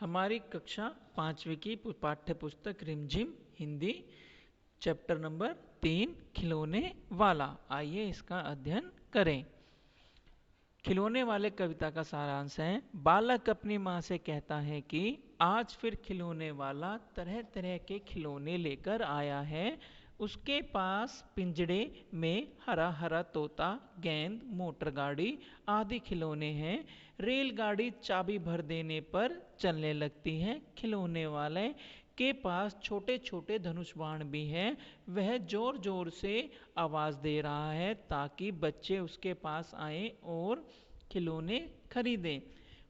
हमारी कक्षा 5वीं की पाठ्य पुस्तक रिमझिम हिंदी चैप्टर नंबर 3 खिलौने वाला। आइए इसका अध्ययन करें। खिलौने वाले कविता का सारांश है। बालक अपनी माँ से कहता है कि आज फिर खिलौने वाला तरह तरह के खिलौने लेकर आया है। उसके पास पिंजड़े में हरा हरा तोता, गेंद, मोटर गाड़ी आदि खिलौने हैं। रेलगाड़ी चाबी भर देने पर चलने लगती है। खिलौने वाले के पास छोटे छोटे धनुष बाण भी हैं। वह जोर जोर से आवाज दे रहा है ताकि बच्चे उसके पास आएं और खिलौने खरीदें।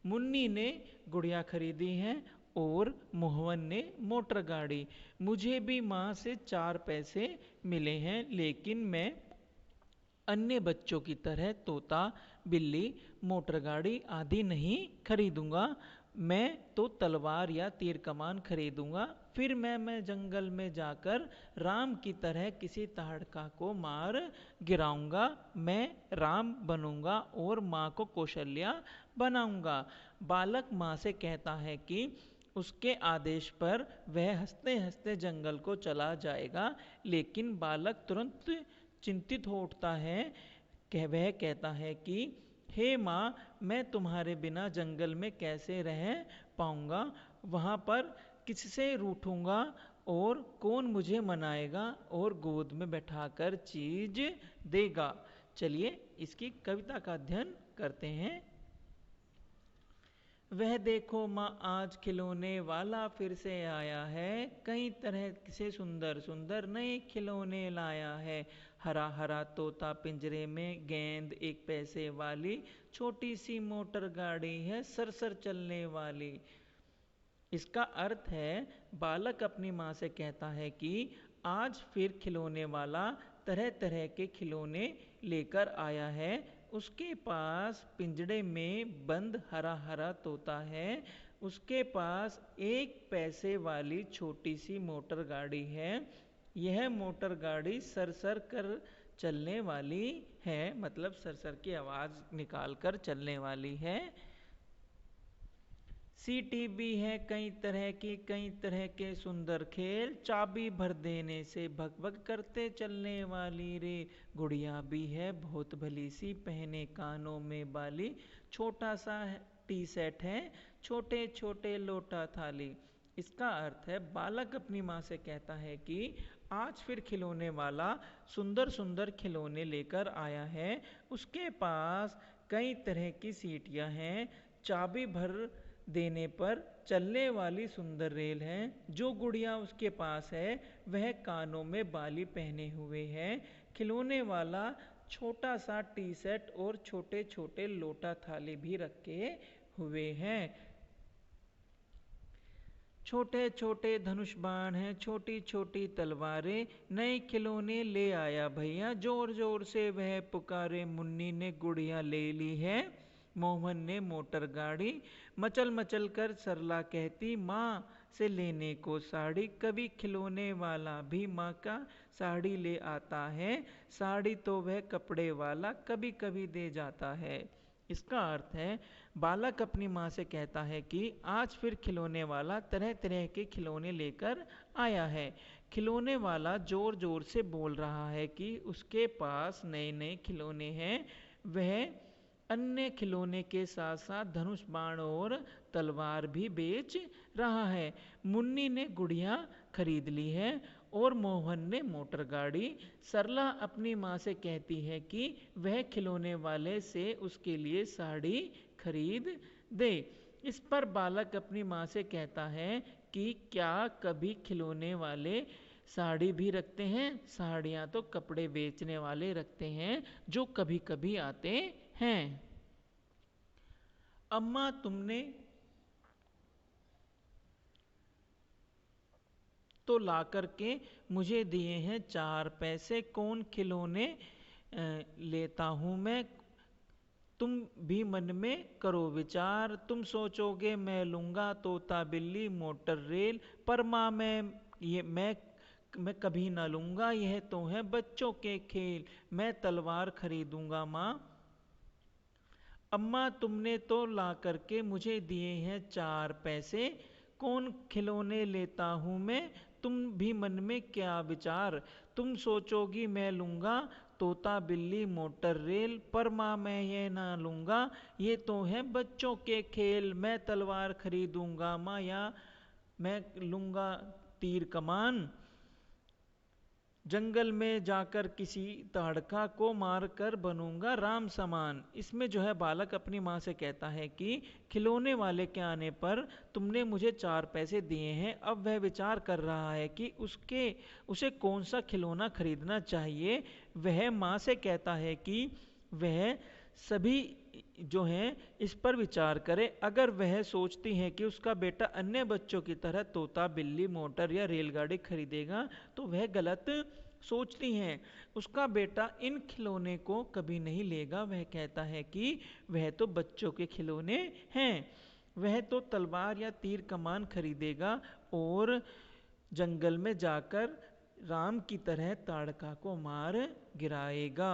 मुन्नी ने गुड़िया खरीदी है और मोहन ने मोटर गाड़ी। मुझे भी माँ से 4 पैसे मिले हैं, लेकिन मैं अन्य बच्चों की तरह तोता, बिल्ली, मोटर गाड़ी आदि नहीं खरीदूंगा। मैं तो तलवार या तीर कमान खरीदूंगा। फिर मैं जंगल में जाकर राम की तरह किसी ताड़का को मार गिराऊंगा। मैं राम बनूंगा और माँ को कौशल्या बनाऊंगा। बालक माँ से कहता है कि उसके आदेश पर वह हंसते हंसते जंगल को चला जाएगा, लेकिन बालक तुरंत चिंतित हो उठता है। वह कहता है कि हे माँ, मैं तुम्हारे बिना जंगल में कैसे रह पाऊंगा? वहाँ पर किससे रूठूंगा और कौन मुझे मनाएगा और गोद में बैठाकर चीज देगा? चलिए इसकी कविता का अध्ययन करते हैं। वह देखो माँ, आज खिलौने वाला फिर से आया है। कई तरह से सुंदर सुंदर नए खिलौने लाया है। हरा हरा तोता पिंजरे में, गेंद 1 पैसे वाली, छोटी सी मोटर गाड़ी है सरसर चलने वाली। इसका अर्थ है, बालक अपनी माँ से कहता है कि आज फिर खिलौने वाला तरह तरह के खिलौने लेकर आया है। उसके पास पिंजड़े में बंद हरा हरा तोता है। उसके पास 1 पैसे वाली छोटी सी मोटर गाड़ी है। यह मोटर गाड़ी सरसर कर चलने वाली है, मतलब सरसर की आवाज निकाल कर चलने वाली है। सीटी भी है कई तरह के सुंदर खेल। चाबी भर देने से भग भग करते चलने वाली रे। गुड़िया भी है बहुत भली सी, पहने कानों में बाली। छोटा सा टी सेट है, छोटे छोटे लोटा थाली। इसका अर्थ है, बालक अपनी माँ से कहता है कि आज फिर खिलौने वाला सुंदर सुंदर खिलौने लेकर आया है। उसके पास कई तरह की सीटियाँ हैं। चाबी भर देने पर चलने वाली सुंदर रेल है। जो गुड़िया उसके पास है वह कानों में बाली पहने हुए है। खिलौने वाला छोटा सा टी सेट और छोटे छोटे लोटा थाली भी रखे हुए हैं। छोटे छोटे धनुष बाण हैं, छोटी छोटी तलवारें। नए खिलौने ले आया भैया, जोर जोर से वह पुकारे। मुन्नी ने गुड़िया ले ली है, मोहन ने मोटर गाड़ी। मचल मचल कर सरला कहती, माँ से लेने को साड़ी। कभी खिलौने वाला भी माँ का साड़ी ले आता है। साड़ी तो वह कपड़े वाला कभी कभी दे जाता है। इसका अर्थ है, बालक अपनी माँ से कहता है कि आज फिर खिलौने वाला तरह तरह के खिलौने लेकर आया है। खिलौने वाला जोर जोर से बोल रहा है कि उसके पास नए नए खिलौने हैं। वह अन्य खिलौने के साथ साथ धनुष बाण और तलवार भी बेच रहा है। मुन्नी ने गुड़िया खरीद ली है और मोहन ने मोटर गाड़ी। सरला अपनी माँ से कहती है कि वह खिलौने वाले से उसके लिए साड़ी खरीद दे। इस पर बालक अपनी माँ से कहता है कि क्या कभी खिलौने वाले साड़ी भी रखते हैं? साड़ियाँ तो कपड़े बेचने वाले रखते हैं जो कभी कभी आते हैं। अम्मा, तुमने तो ला करके मुझे दिए हैं 4 पैसे, कौन खिलौने लेता हूँ मैं? तुम भी मन में करो विचार। तुम सोचोगे मैं लूंगा तोता, बिल्ली, मोटर रेल, पर माँ मैं कभी ना लूंगा। यह तो है बच्चों के खेल। मैं तलवार खरीदूंगा माँ। अम्मा तुमने तो ला करके मुझे दिए हैं 4 पैसे, कौन खिलौने लेता हूँ मैं, तुम भी मन में क्या विचार, तुम सोचोगी मैं लूँगा तोता बिल्ली मोटर रेल, पर माँ मैं ये ना लूँगा, ये तो है बच्चों के खेल, मैं तलवार खरीदूँगा माँ, या मैं लूँगा तीर कमान, जंगल में जाकर किसी ताड़का को मार कर बनूंगा राम समान। इसमें जो है बालक अपनी माँ से कहता है कि खिलौने वाले के आने पर तुमने मुझे 4 पैसे दिए हैं। अब वह विचार कर रहा है कि उसे कौन सा खिलौना खरीदना चाहिए। वह माँ से कहता है कि वह सभी जो हैं इस पर विचार करे। अगर वह सोचती है कि उसका बेटा अन्य बच्चों की तरह तोता बिल्ली मोटर या रेलगाड़ी खरीदेगा तो वह गलत सोचती हैं। उसका बेटा इन खिलौने को कभी नहीं लेगा। वह कहता है कि वह तो बच्चों के खिलौने हैं, वह तो तलवार या तीर कमान खरीदेगा और जंगल में जाकर राम की तरह ताड़का को मार गिराएगा।